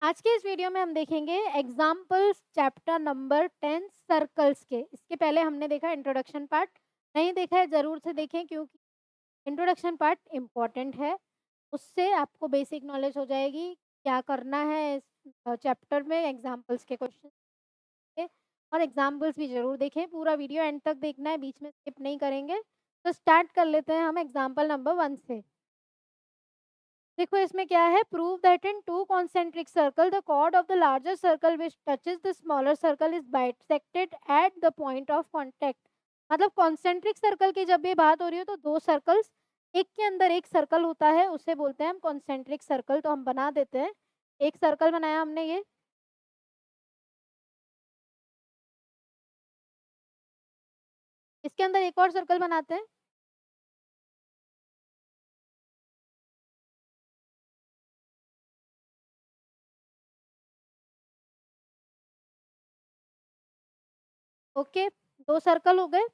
आज के इस वीडियो में हम देखेंगे एग्जाम्पल्स चैप्टर नंबर 10 सर्कल्स के। इसके पहले हमने देखा इंट्रोडक्शन पार्ट। नहीं देखा है ज़रूर से देखें, क्योंकि इंट्रोडक्शन पार्ट इम्पॉर्टेंट है। उससे आपको बेसिक नॉलेज हो जाएगी क्या करना है इस चैप्टर में, एग्जाम्पल्स के क्वेश्चन के। और एग्जाम्पल्स भी ज़रूर देखें, पूरा वीडियो एंड तक देखना है, बीच में स्किप नहीं करेंगे। तो स्टार्ट कर लेते हैं हम एग्जाम्पल नंबर 1 से। देखो इसमें क्या है, prove that in two concentric circle the chord of the larger circle which touches the smaller circle is bisected at the point of contact. मतलब कॉन्सेंट्रिक सर्कल की जब ये बात हो रही हो तो दो सर्कल्स, एक के अंदर एक सर्कल होता है, उसे बोलते हैं हम कॉन्सेंट्रिक सर्कल। तो हम बना देते हैं, एक सर्कल बनाया हमने ये, इसके अंदर एक और सर्कल बनाते हैं। ओके, दो सर्कल हो गए।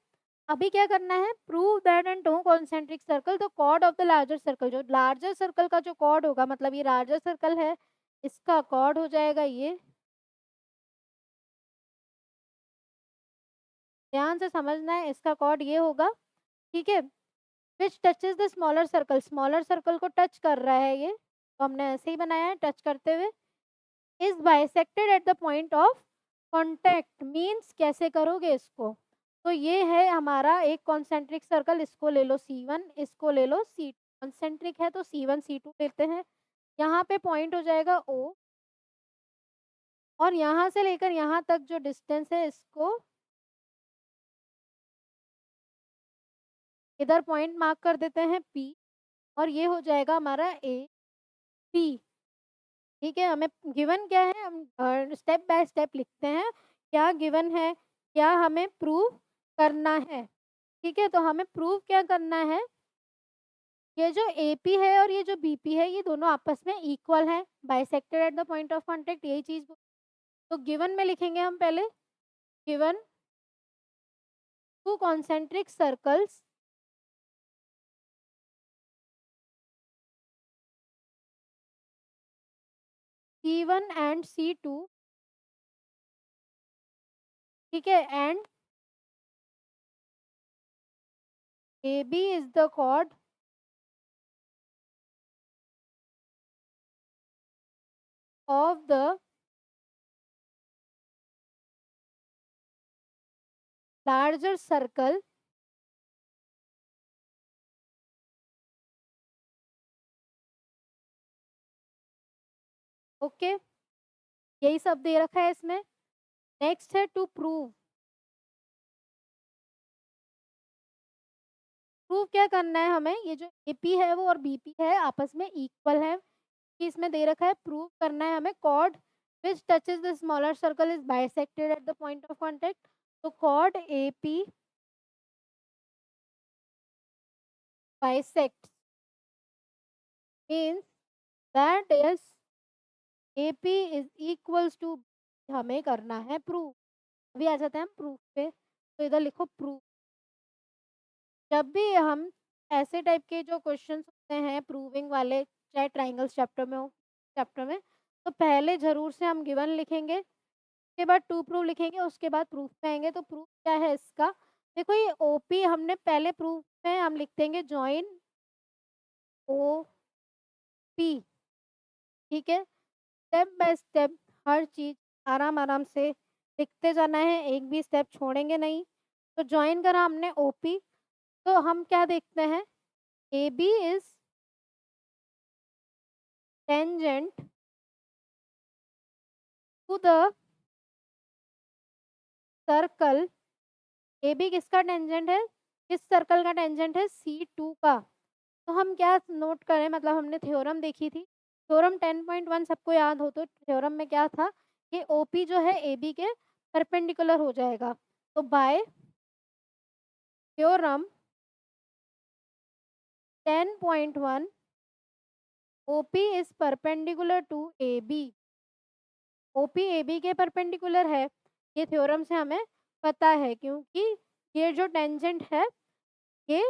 अभी क्या करना है, prove that in two concentric circle the chord of the larger circle. जो लार्जर सर्कल का जो कॉर्ड होगा, मतलब ये लार्जर सर्कल है, इसका कॉर्ड हो जाएगा ये। ध्यान से समझना है, इसका कॉर्ड ये होगा, ठीक है। विच touches the smaller circle, smaller circle को टच कर रहा है ये, तो हमने ऐसे ही बनाया है टच करते हुए। Is bisected at the point of contact means कैसे करोगे इसको, तो ये है हमारा एक कॉन्सेंट्रिक सर्कल। इसको ले लो C1, इसको ले लो C2। कॉन्सेंट्रिक है तो C1 C2 लेते हैं। यहाँ पे पॉइंट हो जाएगा O, और यहाँ से लेकर यहाँ तक जो डिस्टेंस है, इसको इधर पॉइंट मार्क कर देते हैं P, और ये हो जाएगा हमारा AP। ठीक है, हमें गिवन क्या है, हम स्टेप बाय स्टेप लिखते हैं, क्या गिवन है, क्या हमें प्रूव करना है। ठीक है, तो हमें प्रूव क्या करना है, ये जो AP है और ये जो BP है, ये दोनों आपस में इक्वल हैं, bisected at the point of contact, यही चीज। तो गिवन में लिखेंगे हम पहले, given two concentric circles C1 and C2, ठीक है, and AB is the chord of the larger circle okay. यही सब दे रखा है इसमें। नेक्स्ट है टू प्रूव। प्रूव क्या करना है हमें, ये जो AP है वो और BP है आपस में इक्वल है, कि इसमें दे रखा है प्रूव करना है हमें chord which touches the smaller circle is bisected at the point of contact. तो chord AP bisects means that is AP is equals to, हमें करना है प्रूव। अभी आ जाते हैं हम प्रूफ पे, तो इधर लिखो प्रूफ। जब भी हम ऐसे टाइप के जो क्वेश्चंस होते हैं प्रूविंग वाले, चाहे ट्राइंगल्स चैप्टर में हो, चैप्टर में, तो पहले ज़रूर से हम गिवन लिखेंगे, उसके बाद टू प्रूव लिखेंगे, उसके बाद प्रूफ में आएंगे। तो प्रूफ क्या है इसका, देखो ये OP हमने पहले प्रूफ में हम लिख देंगे जॉइन OP। ठीक है, स्टेप बाय स्टेप हर चीज़ आराम आराम से लिखते जाना है, एक भी स्टेप छोड़ेंगे नहीं। तो जॉइन करा हमने OP, तो हम क्या देखते हैं, AB is tangent to the circle. AB किसका टेंजेंट है, किस सर्कल का टेंजेंट है, C2 का। तो हम क्या नोट करें, मतलब हमने थ्योरम देखी थी, थ्योरम 10.1 सबको याद हो, तो थ्योरम में क्या था, कि OP जो है AB के परपेंडिकुलर हो जाएगा। तो by theorem 10.1 OP is perpendicular to AB। OP AB के परपेंडिकुलर है, ये थ्योरम से हमें पता है, क्योंकि ये जो टेंजेंट है, ये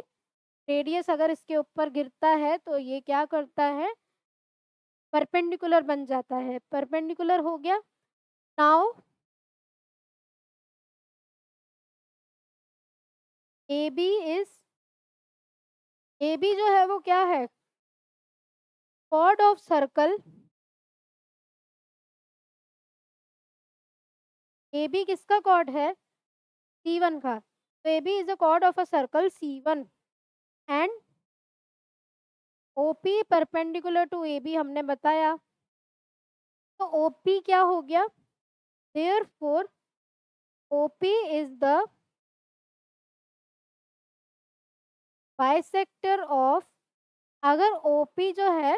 रेडियस अगर इसके ऊपर गिरता है तो ये क्या करता है, परपेंडिकुलर बन जाता है, परपेंडिकुलर हो गया। Now A B is, A B जो है वो क्या है, chord of circle. A B किसका कॉर्ड है, C1 का। तो A B is a chord of a circle C1 and OP perpendicular to A B हमने बताया। तो OP क्या हो गया, therefore OP is the bisector of, अगर OP जो है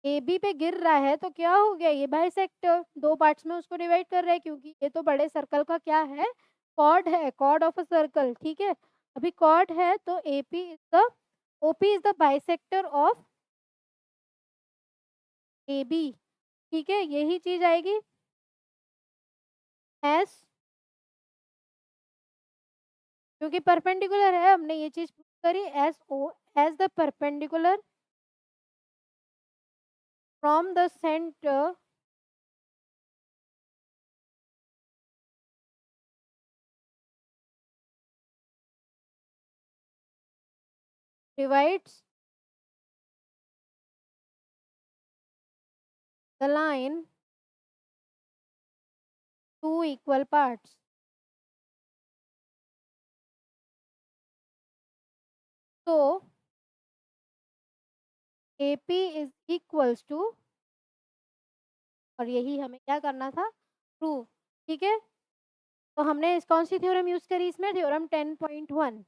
ए बी पे गिर रहा है तो क्या हो गया, ये बाइसेक्टर, दो पार्ट्स में उसको डिवाइड कर रहा है क्योंकि ये तो बड़े सर्कल का क्या है, कॉर्ड है, कॉर्ड ऑफ अ सर्कल। ठीक है, अभी कॉर्ड है तो AP is the, OP is the bisector of A B. ठीक है, यही चीज आएगी एस, क्योंकि परपेंडिकुलर है, हमने ये चीज करी, S O as the perpendicular from the centre divides the line two equal parts. तो AP इज इक्वल्स टू, और यही हमें क्या करना था, प्रूव। ठीक है, तो हमने इस कौन सी थ्योरम यूज करी इसमें, थ्योरम 10.1।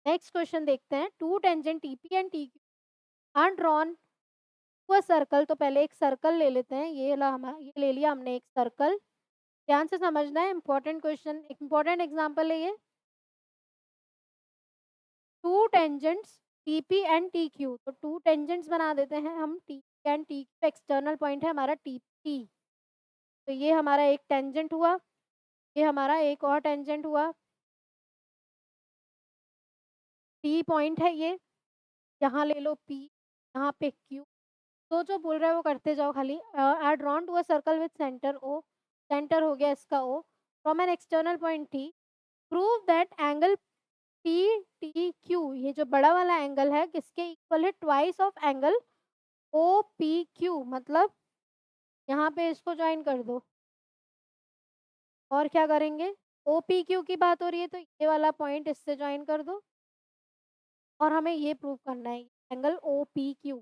नेक्स्ट क्वेश्चन देखते हैं, two tangent TP and TQ are drawn to a circle. तो पहले एक सर्कल ले लेते हैं, ये ले लिया हमने एक सर्कल, ध्यान से समझना है, इंपॉर्टेंट क्वेश्चन, एक इंपॉर्टेंट एग्जाम्पल है ये। To tangents TP and TQ, तो टू टेंजेंट्स बना देते हैं हम, TP and TQ, external point है हमारा TP, तो ये हमारा एक टेंजेंट हुआ, ये हमारा एक और टेंजेंट हुआ, P पॉइंट है ये, यहाँ ले लो P, यहाँ पे Q। तो जो बोल रहा है वो करते जाओ खाली। Are drawn to a circle with centre O, centre हो गया इसका O, from an external point T, prove that angle PTQ, ये जो बड़ा वाला एंगल है किसके इक्वल है, ट्वाइस ऑफ एंगल OPQ, मतलब यहाँ पे इसको ज्वाइन कर दो। और क्या करेंगे, OPQ की बात हो रही है तो ये वाला पॉइंट इससे ज्वाइन कर दो, और हमें ये प्रूव करना है एंगल OPQ।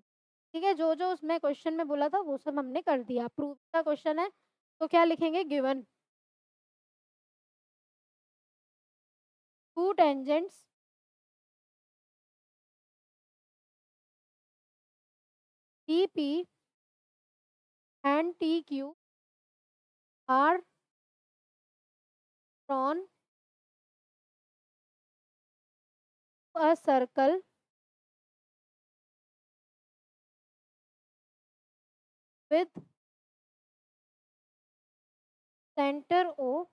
ठीक है, जो जो उसमें क्वेश्चन में बोला था वो सब हमने कर दिया, प्रूव का क्वेश्चन है तो क्या लिखेंगे, given to tangents TP and TQ are drawn to a circle with center O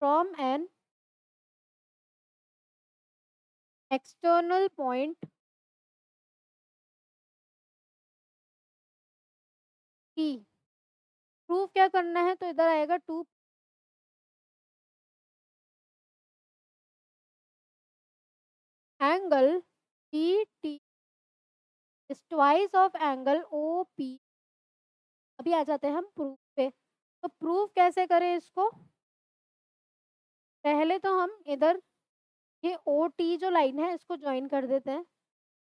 from an external point P। Prove क्या करना है, तो इधर आएगा to angle PT is twice of angle OP। अभी आ जाते हैं हम प्रूफ पे, तो प्रूफ कैसे करें इसको, पहले तो हम इधर ये OT जो लाइन है इसको ज्वाइन कर देते हैं,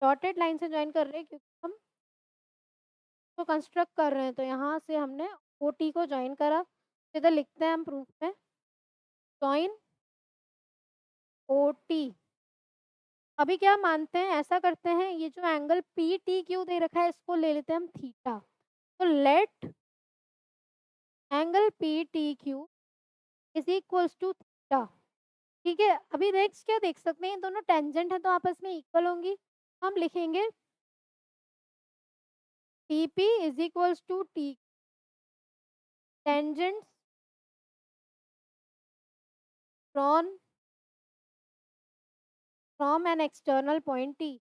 डॉटेड लाइन से ज्वाइन कर रहे हैं क्योंकि हम इसको कंस्ट्रक्ट कर रहे हैं, तो यहाँ से हमने OT को ज्वाइन करा, इधर लिखते हैं हम प्रूफ में, ज्वाइन OT। अभी क्या मानते हैं, ऐसा करते हैं, ये जो एंगल PTQ दे रखा है इसको ले लेते हैं हम थीटा, तो let angle PTQ is equals to theta. ठीक है, अभी नेक्स्ट क्या देख सकते हैं, दोनों टेंजेंट है तो आपस में इक्वल होंगी, हम लिखेंगे TP is equals to T tangents from from an external point T।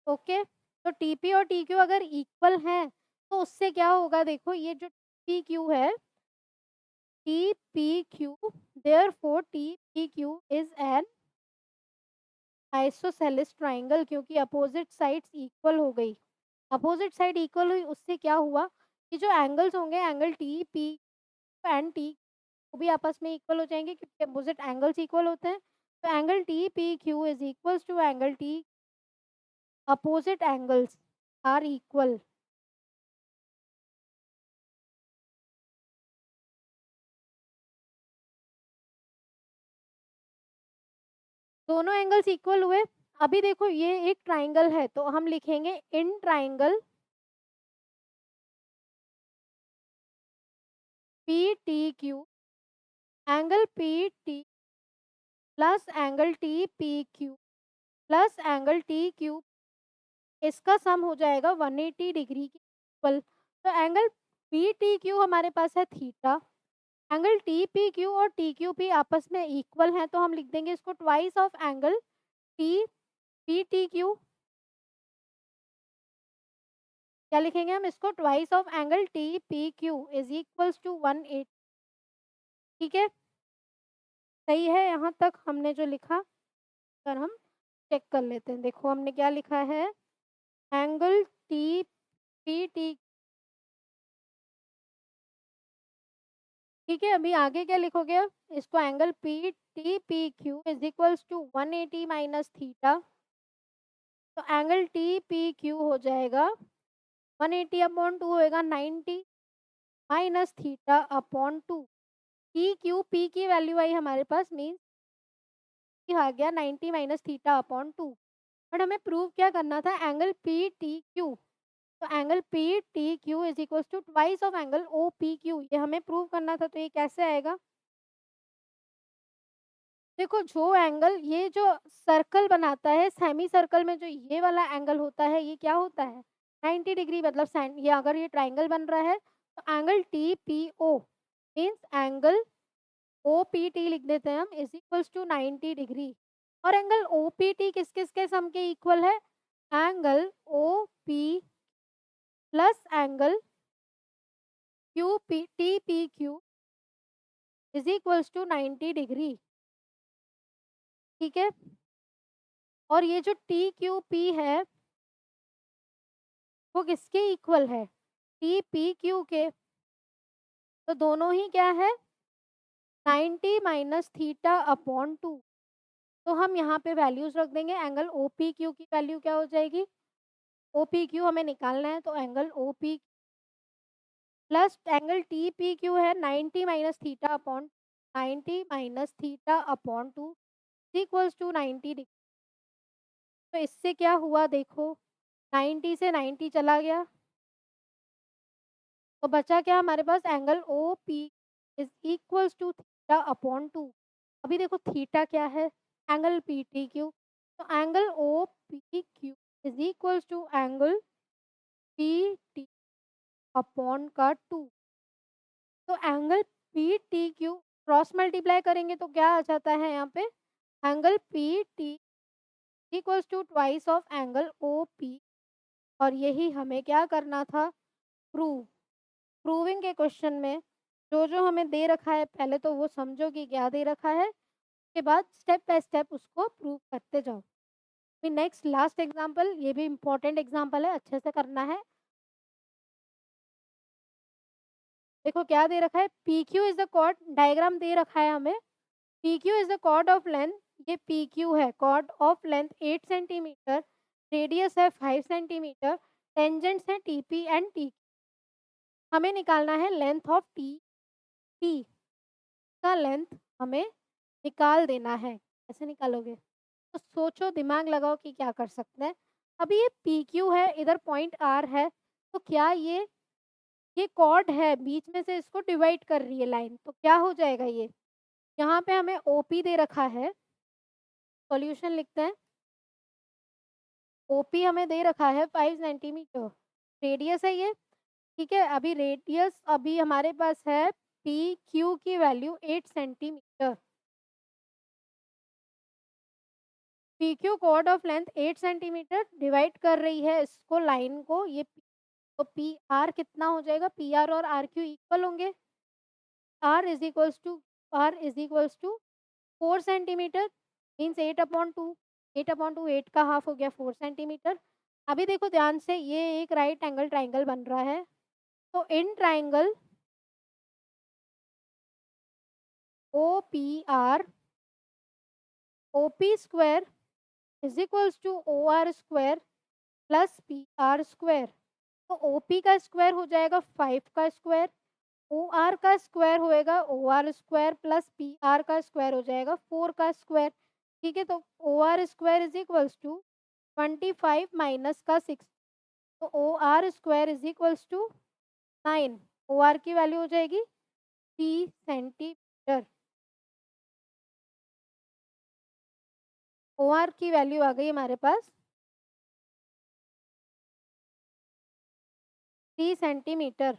Okay, तो टीपी और टीक्यू अगर इक्वल हैं तो उससे क्या होगा, देखो ये जो टीक्यू है, TPQ, therefore TPQ is an isosceles triangle, क्योंकि अपोजिट साइड्स इक्वल हो गई। अपोजिट साइड इक्वल हुई, उससे क्या हुआ कि जो एंगल्स होंगे, angle T P and T वो भी आपस में इक्वल हो जाएंगे, क्योंकि अपोजिट एंगल्स इक्वल होते हैं। तो angle T P Q is equals to angle T, opposite angles are equal. दोनों एंगल्स इक्वल हुए। अभी देखो ये एक ट्राइंगल है, तो हम लिखेंगे in triangle P T Q, angle P T plus angle T P Q plus angle T Q, इसका सम हो जाएगा 180 डिग्री के इक्वल। तो एंगल पी टी क्यू हमारे पास है theta, angle T P Q और टी क्यू पी आपस में इक्वल हैं, तो हम लिख देंगे इसको twice of angle T P T Q. क्या लिखेंगे हम इसको, twice of angle T P Q is equals to 180। ठीक है, सही है यहाँ तक हमने जो लिखा। अगर हम चेक कर लेते हैं, देखो हमने क्या लिखा है, एंगल टी पी टी। ठीक है, अभी आगे क्या लिखोगे आप? इसको angle P T P Q is equals to 180 minus theta. तो एंगल टी पी क्यू हो जाएगा 180 अपॉन 2 होएगा 90 minus theta upon 2। T Q P की वैल्यू आई हमारे पास, मीन्स आ गया 90 माइनस थीटा अपॉन 2। बट हमें प्रूव क्या करना था, एंगल पी टी क्यू। तो angle P T Q is equals to twice of angle O P Q, ये हमें प्रूव करना था। तो ये कैसे आएगा, देखो जो एंगल ये जो सर्कल बनाता है, सेमी सर्कल में जो ये वाला एंगल होता है, ये क्या होता है 90 डिग्री। मतलब ये अगर ये ट्राइंगल बन रहा है तो angle T P O means angle O P T लिख देते हैं हम, इज इक्वल्स टू 90 डिग्री। और एंगल ओ पी टी किस किस के सम के इक्वल है, angle O P plus angle Q P T P Q is equals to 90 degree. ठीक है, और ये जो टी क्यू पी है वो किसके इक्वल है, टी पी क्यू के। तो दोनों ही क्या है 90 माइनस थीटा अपॉन 2। तो हम यहाँ पे वैल्यूज रख देंगे, एंगल ओ पी क्यू की वैल्यू क्या हो जाएगी, ओ पी क्यू हमें निकालना है, तो angle O P plus angle T P Q है 90 minus theta upon 90 minus theta upon 2 equals to 90 degree. तो इससे क्या हुआ, देखो 90 से 90 चला गया, तो बचा क्या हमारे पास, angle O P is equals to theta upon 2। अभी देखो थीटा क्या है, एंगल पी टी क्यू। तो angle O P Q is equals to angle P T upon का 2। तो angle P T Q cross multiply करेंगे तो क्या आ जाता है यहाँ पे, angle P T equals to twice of angle O P. और यही हमें क्या करना था, प्रूव। प्रूविंग के क्वेश्चन में जो जो हमें दे रखा है, पहले तो वो समझो कि क्या दे रखा है, उसके बाद स्टेप बाय स्टेप उसको प्रूव करते जाओ। फिर नेक्स्ट लास्ट एग्जांपल, ये भी इम्पोर्टेंट एग्जांपल है, अच्छे से करना है। देखो क्या दे रखा है, P Q is the chord, diagram दे रखा है हमें, P Q is the chord of length. ये पी क्यू है, chord of length 8 centimetre, radius है 5 सेंटीमीटर, टेंजेंट्स है टी पी एंड टी। हमें निकालना है लेंथ ऑफ टी पी का लेंथ हमें निकाल देना है। कैसे निकालोगे, तो सोचो, दिमाग लगाओ कि क्या कर सकते हैं। अभी ये पी क्यू है, इधर पॉइंट आर है, तो क्या ये कॉर्ड है, बीच में से इसको डिवाइड कर रही है लाइन, तो क्या हो जाएगा ये, यहाँ पे हमें ओपी दे रखा है। सॉल्यूशन लिखते हैं, ओपी हमें दे रखा है 5 सेंटीमीटर, रेडियस है ये। ठीक है, अभी रेडियस अभी हमारे पास है पी क्यू की value 8 centimetre. P Q chord of length 8 centimetre divide कर रही है इसको लाइन को, ये तो पी आर कितना हो जाएगा, पी आर और आर क्यू इक्वल होंगे। R is equals to R is equals to 4 centimetre means 8/2, 8/2 8 का हाफ हो गया 4 सेंटीमीटर। अभी देखो ध्यान से, ये एक राइट एंगल ट्राइंगल बन रहा है, तो in triangle O P R O P square is equals to O R square plus P R square. तो ओ पी का स्क्वायर हो जाएगा 5 का स्क्वायर, ओ आर का स्क्वायर होएगा O R square plus P R का square हो जाएगा 4 का स्क्वायर। ठीक है, तो O R square is equals to 25 minus का 6, तो O R square is equals to 9। O R की वैल्यू हो जाएगी 3 सेंटीमीटर। ओ आर की वैल्यू आ गई हमारे पास 3 सेंटीमीटर।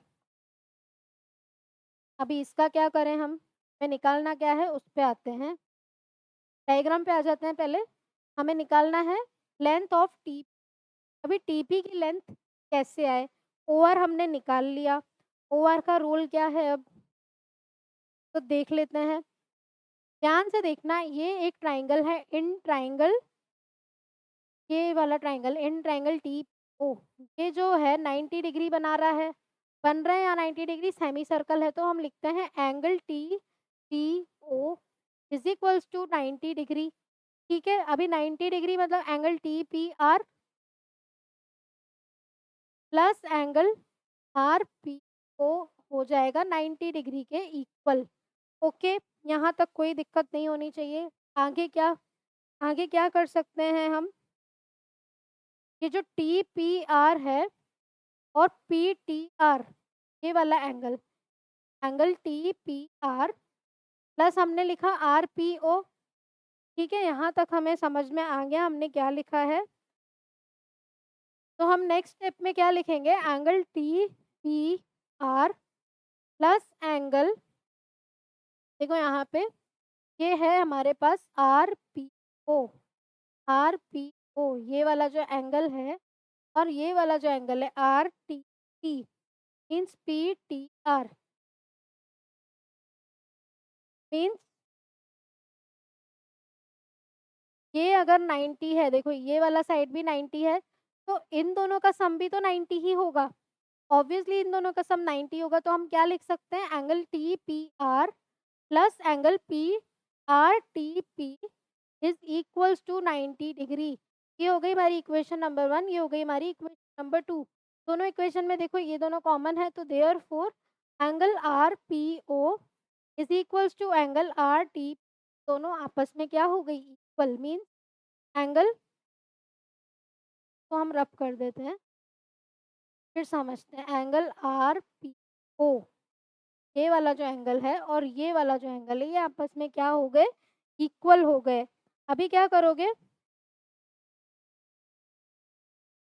अभी इसका क्या करें हम, हमें निकालना क्या है उस पे आते हैं, डायग्राम पे आ जाते हैं। पहले हमें निकालना है लेंथ ऑफ टी। अभी टीपी की लेंथ कैसे आए, ओ आर हमने निकाल लिया, ओ आर का रूल क्या है अब तो देख लेते हैं। ध्यान से देखना, ये एक ट्राइंगल है, इन ट्राइंगल, ये वाला triangle in triangle T O, ये जो है 90 डिग्री बना रहा है, बन रहा है या 90 डिग्री, सेमी सर्कल है, तो हम लिखते हैं angle T T O is equals to 90 degree. ठीक है, अभी 90 डिग्री मतलब angle T P R plus angle R P O हो जाएगा 90 डिग्री के इक्वल। ओके, यहाँ तक कोई दिक्कत नहीं होनी चाहिए। आगे क्या, आगे क्या कर सकते हैं हम, ये जो टी पी आर है और पी टी आर, ये वाला angle, angle T P R plus हमने लिखा आर पी ओ। ठीक है, यहाँ तक हमें समझ में आ गया हमने क्या लिखा है। तो हम नेक्स्ट स्टेप में क्या लिखेंगे, angle T P R plus angle, देखो यहाँ पे ये है हमारे पास R P O, R P O ये वाला जो एंगल है, और ये वाला जो एंगल है R T T means P T R means ये अगर 90 है, देखो ये वाला साइड भी 90 है, तो इन दोनों का सम भी तो 90 ही होगा। ऑब्वियसली इन दोनों का सम 90 होगा, तो हम क्या लिख सकते हैं, angle T P R plus angle P R T P is equals to 90 degree. ये हो गई हमारी इक्वेशन नंबर 1, ये हो गई हमारी इक्वेशन नंबर 2। दोनों इक्वेशन में देखो ये दोनों कॉमन है, तो therefore angle R P O is equals to angle R T, दोनों आपस में क्या हो गई, इक्वल, मीन एंगल, तो हम रब कर देते हैं, फिर समझते हैं एंगल आर पी ओ, ये वाला जो एंगल है और ये वाला जो एंगल है, ये आपस में क्या हो गए, इक्वल हो गए। अभी क्या करोगे,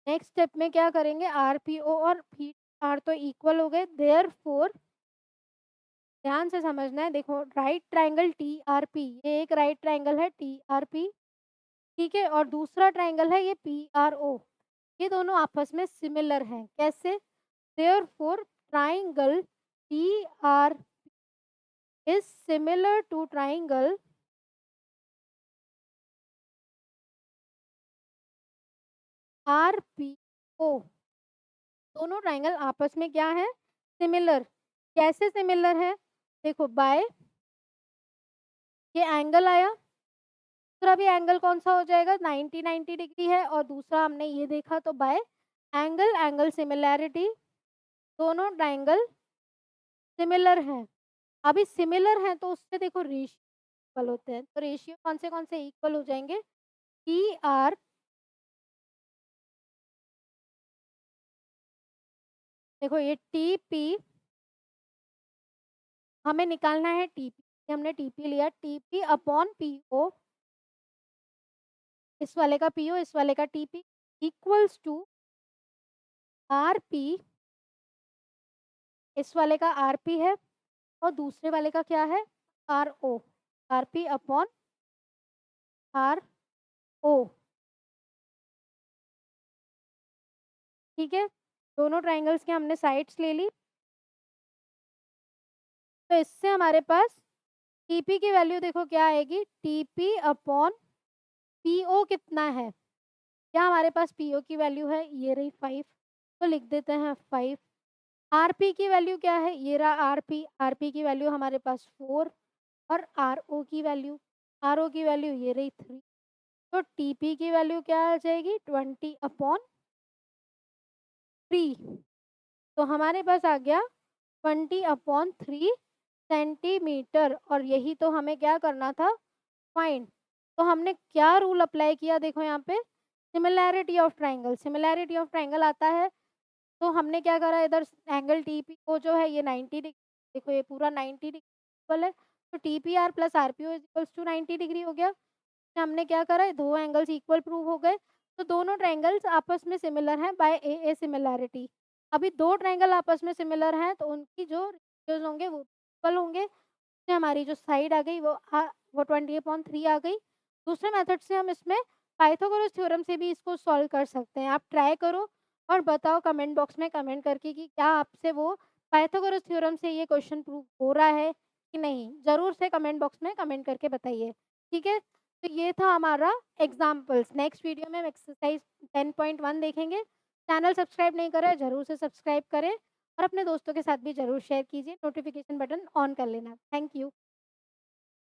नेक्स्ट स्टेप में क्या करेंगे, आर पी ओ और पी आर तो इक्वल हो गए, देयरफॉर ध्यान से समझना है, देखो right triangle T R P, ये एक राइट ट्राइंगल है टी आर पी, ठीक है, और दूसरा ट्राइंगल है ये पी आर ओ, ये दोनों आपस में सिमिलर हैं। कैसे, therefore triangle T R is similar to triangle RPO। दोनों ट्राइंगल आपस में क्या है, सिमिलर। कैसे सिमिलर है, देखो बाय ये एंगल आया, दूसरा भी एंगल कौन सा हो जाएगा, 90 डिग्री है, और दूसरा हमने ये देखा, तो बाय एंगल एंगल सिमिलैरिटी दोनों ट्राइंगल सिमिलर हैं। अभी सिमिलर हैं तो उससे देखो रेशियो इक्वल होते हैं, तो रेशियो कौन से इक्वल हो जाएंगे, टी आर, देखो ये टी पी, हमें निकालना है टीपी, हमने टीपी लिया, टीपी अपॉन पीओ, इस वाले का पीओ इस वाले का टीपी इक्वल्स टू आरपी, इस वाले का आरपी है और दूसरे वाले का क्या है, R O, RP upon R O, ठीक है? दोनों ट्रायंगल्स की हमने साइड्स ले ली। तो इससे हमारे पास टीपी की वैल्यू देखो क्या आएगी, टीपी अपॉन पीओ कितना है? क्या हमारे पास पीओ की वैल्यू है? ये रही 5, तो लिख देते हैं 5। आरपी की वैल्यू क्या है? ये रहा आरपी, आरपी की वैल्यू हमारे पास 4 और आरओ की वैल्यू ये रही 3। तो टीपी की वैल्यू क्या आ जाएगी? 20 अपॉन 3। तो हमारे पास आ गया 20 अपॉन 3 सेंटीमीटर, और यही तो हमें क्या करना था? फाइंड। तो हमने क्या रूल अप्लाई किया? देखो यहाँ पे similarity of triangle, similarity of triangle आता है। तो हमने क्या करा, इधर एंगल टीपी को जो है ये 90 डिग्री, देखो ये पूरा 90 डिग्री इक्वल है, तो TPR plus RPO equals to 90 degree हो गया। हमने क्या करा, दो एंगल्स इक्वल प्रूव हो गए। तो दोनों ट्रायंगल्स आपस में सिमिलर हैं बाय ए सिमिलैरिटी। अभी दो ट्रायंगल आपस में सिमिलर हैं तो उनकी जो रेशियोज होंगे वो इक्वल होंगे। इसमें हमारी जो साइड आ गई वो 20/3 आ गई। दूसरे मेथड से हम इसमें पाइथागोरस थ्योरम से भी इसको सॉल्व कर सकते हैं। आप ट्राई करो और बताओ कमेंट बॉक्स में कमेंट करके कि क्या आपसे वो पाइथागोरस थ्योरम से ये क्वेश्चन प्रूव हो रहा है कि नहीं। ज़रूर से कमेंट बॉक्स में कमेंट करके बताइए, ठीक है? तो ये था हमारा एग्जाम्पल्स। नेक्स्ट वीडियो में हम एक्सरसाइज 10.1 देखेंगे। चैनल सब्सक्राइब नहीं करा है ज़रूर से सब्सक्राइब करें और अपने दोस्तों के साथ भी ज़रूर शेयर कीजिए। नोटिफिकेशन बटन ऑन कर लेना। Thank you.